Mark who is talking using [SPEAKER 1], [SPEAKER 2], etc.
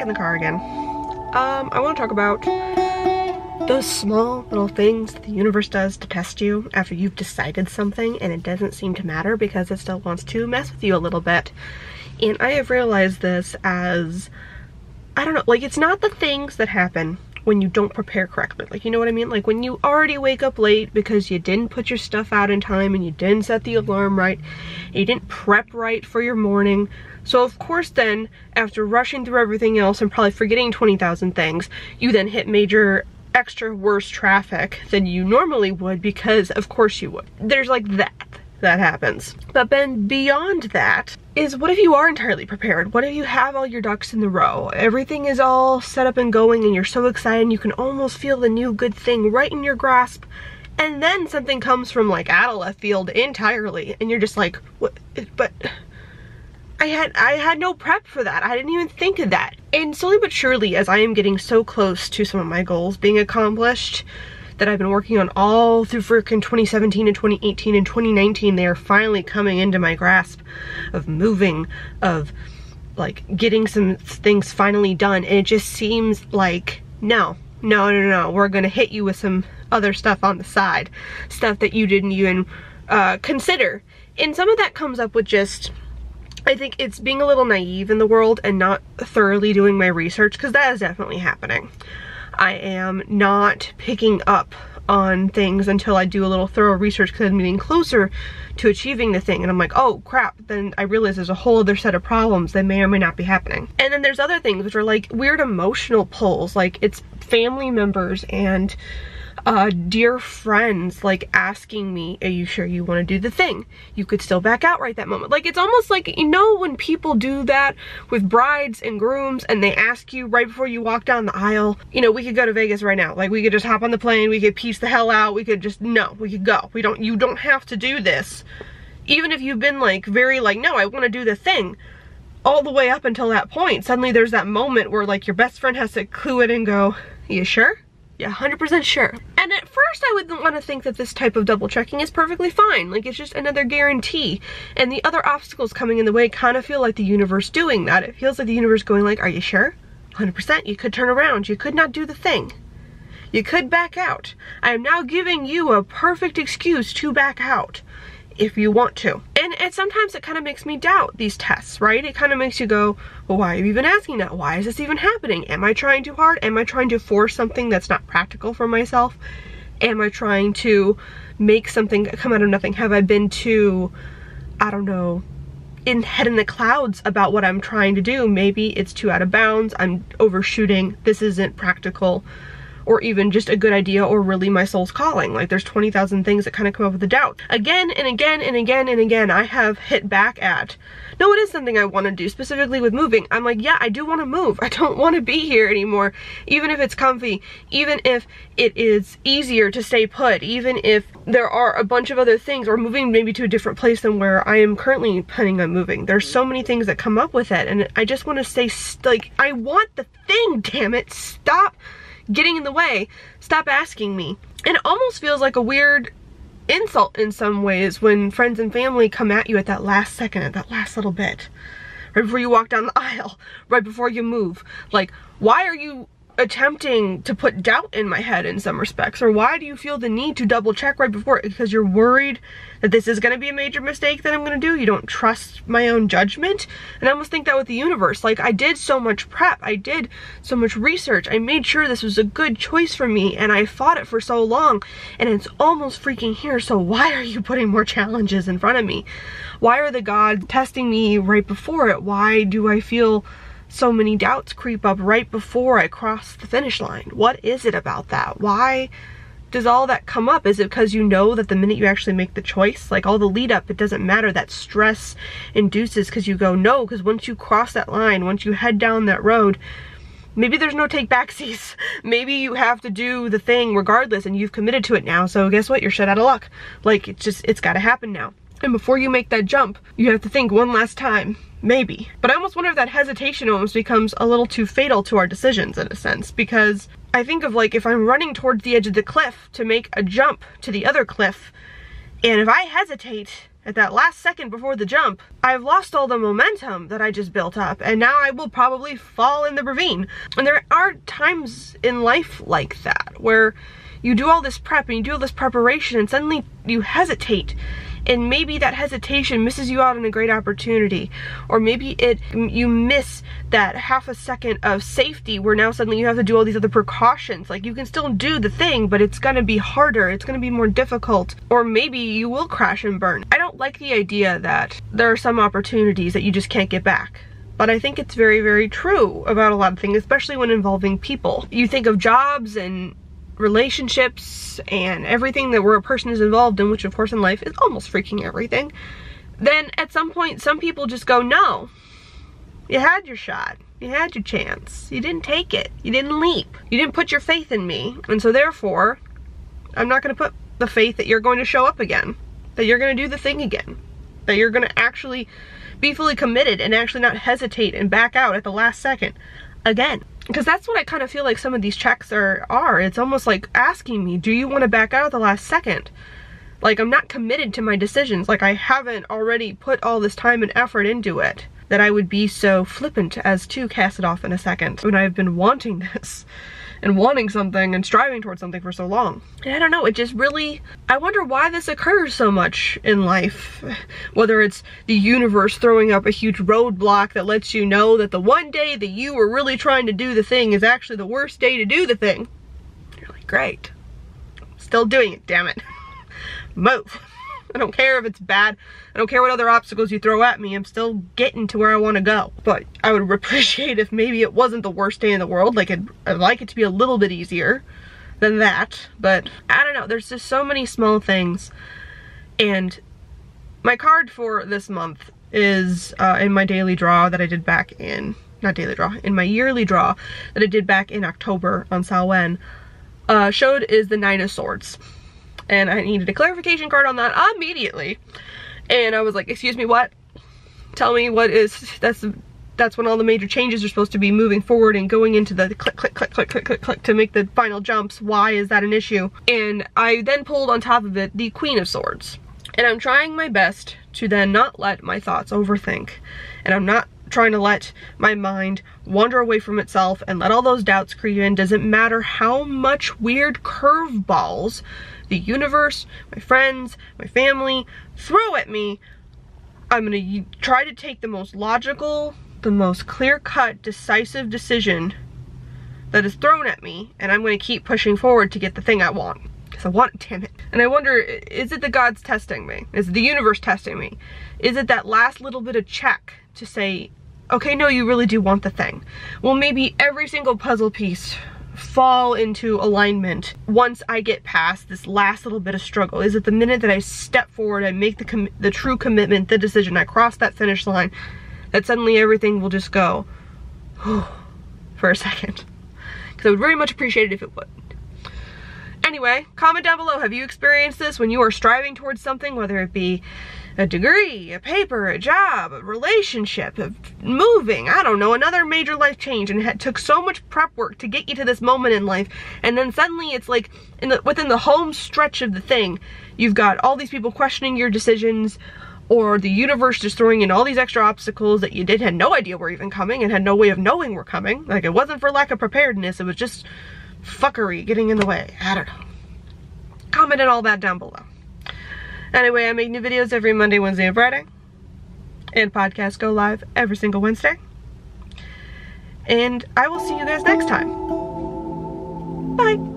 [SPEAKER 1] in the car again. I want to talk about those small little things that the universe does to test you after you've decided something and it doesn't seem to matter because it still wants to mess with you a little bit. And I have realized this as, I don't know, like it's not the things that happen when you don't prepare correctly. Like, you know what I mean? Like when you already wake up late because you didn't put your stuff out in time and you didn't set the alarm right, and you didn't prep right for your morning. So of course then, after rushing through everything else and probably forgetting 20,000 things, you then hit major extra worse traffic than you normally would, because of course you would. There's like that happens. But then beyond that is, what if you are entirely prepared? What if you have all your ducks in the row? Everything is all set up and going and you're so excited and you can almost feel the new good thing right in your grasp, and then something comes from like out of left field entirely and you're just like, what? But I had no prep for that. I didn't even think of that. And slowly but surely, as I am getting so close to some of my goals being accomplished that I've been working on all through freaking 2017 and 2018 and 2019, they are finally coming into my grasp of moving, of like getting some things finally done. And it just seems like, no, we're gonna hit you with some other stuff on the side, stuff that you didn't even consider. And some of that comes up with just, I think it's being a little naive in the world and not thoroughly doing my research, because that is definitely happening. I am not picking up on things until I do a little thorough research, because I'm getting closer to achieving the thing and I'm like, oh crap, then I realize there's a whole other set of problems that may or may not be happening. And then there's other things which are like weird emotional pulls, like it's family members and dear friends like asking me, are you sure you want to do the thing? You could still back out right that moment. Like it's almost like, you know, when people do that with brides and grooms and they ask you right before you walk down the aisle, you know, we could go to Vegas right now. Like we could just hop on the plane, we could piece the hell out, we could just, no, we could go. You don't have to do this. Even if you've been like very like, no, I want to do the thing. All the way up until that point, suddenly there's that moment where like your best friend has to clue it and go, you sure? Yeah, 100% sure. And at first I would want to think that this type of double checking is perfectly fine. Like it's just another guarantee. And the other obstacles coming in the way kind of feel like the universe doing that. It feels like the universe going like, are you sure? 100%, you could turn around. You could not do the thing. You could back out. I am now giving you a perfect excuse to back out if you want to. And sometimes it kind of makes me doubt these tests, right? It kind of makes you go, well, why have you been asking that? Why is this even happening? Am I trying too hard? Am I trying to force something that's not practical for myself? Am I trying to make something come out of nothing? Have I been too, I don't know, head in the clouds about what I'm trying to do? Maybe it's too out of bounds. I'm overshooting. This isn't practical, or even just a good idea, or really my soul's calling. Like there's 20,000 things that kind of come up with the doubt. Again and again and again and again, I have hit back at, no, it is something I want to do, specifically with moving. I'm like, yeah, I do want to move. I don't want to be here anymore. Even if it's comfy, even if it is easier to stay put, even if there are a bunch of other things, or moving maybe to a different place than where I am currently planning on moving. There's so many things that come up with it, and I just want to say, like, I want the thing, damn it. Stop getting in the way. Stop asking me. And it almost feels like a weird insult in some ways when friends and family come at you at that last second, at that last little bit, right before you walk down the aisle, right before you move. Like, why are you attempting to put doubt in my head in some respects? Or why do you feel the need to double check right before? Because you're worried that this is going to be a major mistake that I'm going to do? You don't trust my own judgment? And I almost think that with the universe. Like, I did so much prep, I did so much research, I made sure this was a good choice for me, and I fought it for so long, and it's almost freaking here, so why are you putting more challenges in front of me? Why are the gods testing me right before it? Why do I feel so many doubts creep up right before I cross the finish line? What is it about that? Why does all that come up? Is it because you know that the minute you actually make the choice, like all the lead up, it doesn't matter, that stress induces because you go, no, because once you cross that line, once you head down that road, maybe there's no take backsies. Maybe you have to do the thing regardless and you've committed to it now, so guess what? You're shit out of luck. Like, it's gotta happen now. And before you make that jump, you have to think one last time. Maybe. But I almost wonder if that hesitation almost becomes a little too fatal to our decisions in a sense, because I think of like if I'm running towards the edge of the cliff to make a jump to the other cliff, and if I hesitate at that last second before the jump, I've lost all the momentum that I just built up, and now I will probably fall in the ravine. And there are times in life like that where you do all this prep and you do all this preparation and suddenly you hesitate, and maybe that hesitation misses you out on a great opportunity, or maybe you miss that half a second of safety where now suddenly you have to do all these other precautions. Like, you can still do the thing, but it's gonna be harder, it's gonna be more difficult, or maybe you will crash and burn. I don't like the idea that there are some opportunities that you just can't get back. But I think it's very, very true about a lot of things, especially when involving people. You think of jobs and relationships and everything that where a person is involved in, which of course in life is almost freaking everything, then at some point some people just go, no, you had your shot, you had your chance, you didn't take it, you didn't leap, you didn't put your faith in me, and so therefore I'm not going to put the faith that you're going to show up again, that you're going to do the thing again, that you're going to actually be fully committed and actually not hesitate and back out at the last second again. Because that's what I kind of feel like some of these checks are. It's almost like asking me, do you want to back out at the last second? Like, I'm not committed to my decisions. Like, I haven't already put all this time and effort into it, that I would be so flippant as to cast it off in a second when I've been wanting this and wanting something and striving towards something for so long. And I don't know, it just really, I wonder why this occurs so much in life. Whether it's the universe throwing up a huge roadblock that lets you know that the one day that you were really trying to do the thing is actually the worst day to do the thing. You're like, great, still doing it, damn it. Move. I don't care if it's bad. I don't care what other obstacles you throw at me. I'm still getting to where I want to go. But I would appreciate if maybe it wasn't the worst day in the world. Like, I'd like it to be a little bit easier than that. But I don't know. There's just so many small things. And my card for this month is in my daily draw that I did back in, not daily draw, in my yearly draw that I did back in October on Samhain, showed is the 9 of Swords. And I needed a clarification card on that immediately. And I was like, excuse me, what? Tell me what is, that's when all the major changes are supposed to be moving forward and going into the click, click, click, click, click, click, click to make the final jumps. Why is that an issue? And I then pulled on top of it the Queen of Swords. And I'm trying my best to then not let my thoughts overthink. And I'm not trying to let my mind wander away from itself and let all those doubts creep in. Doesn't matter how much weird curveballs the universe, my friends, my family throw at me, I'm gonna try to take the most logical, the most clear-cut, decisive decision that is thrown at me, and I'm gonna keep pushing forward to get the thing I want. Because I want it, damn it. And I wonder, is it the gods testing me? Is it the universe testing me? Is it that last little bit of check to say, okay, no, you really do want the thing? Will maybe every single puzzle piece fall into alignment once I get past this last little bit of struggle? Is it the minute that I step forward, I make the true commitment, the decision, I cross that finish line, that suddenly everything will just go for a second? Because I would very much appreciate it if it would. Anyway, comment down below, have you experienced this when you are striving towards something, whether it be a degree, a paper, a job, a relationship, moving, I don't know, another major life change, and it took so much prep work to get you to this moment in life, and then suddenly it's like within the home stretch of the thing, you've got all these people questioning your decisions, or the universe just throwing in all these extra obstacles that you had no idea were even coming and had no way of knowing were coming. Like, it wasn't for lack of preparedness, it was just fuckery getting in the way. I don't know. Comment on all that down below. Anyway, I make new videos every Monday, Wednesday, and Friday. And podcasts go live every single Wednesday. And I will see you guys next time. Bye.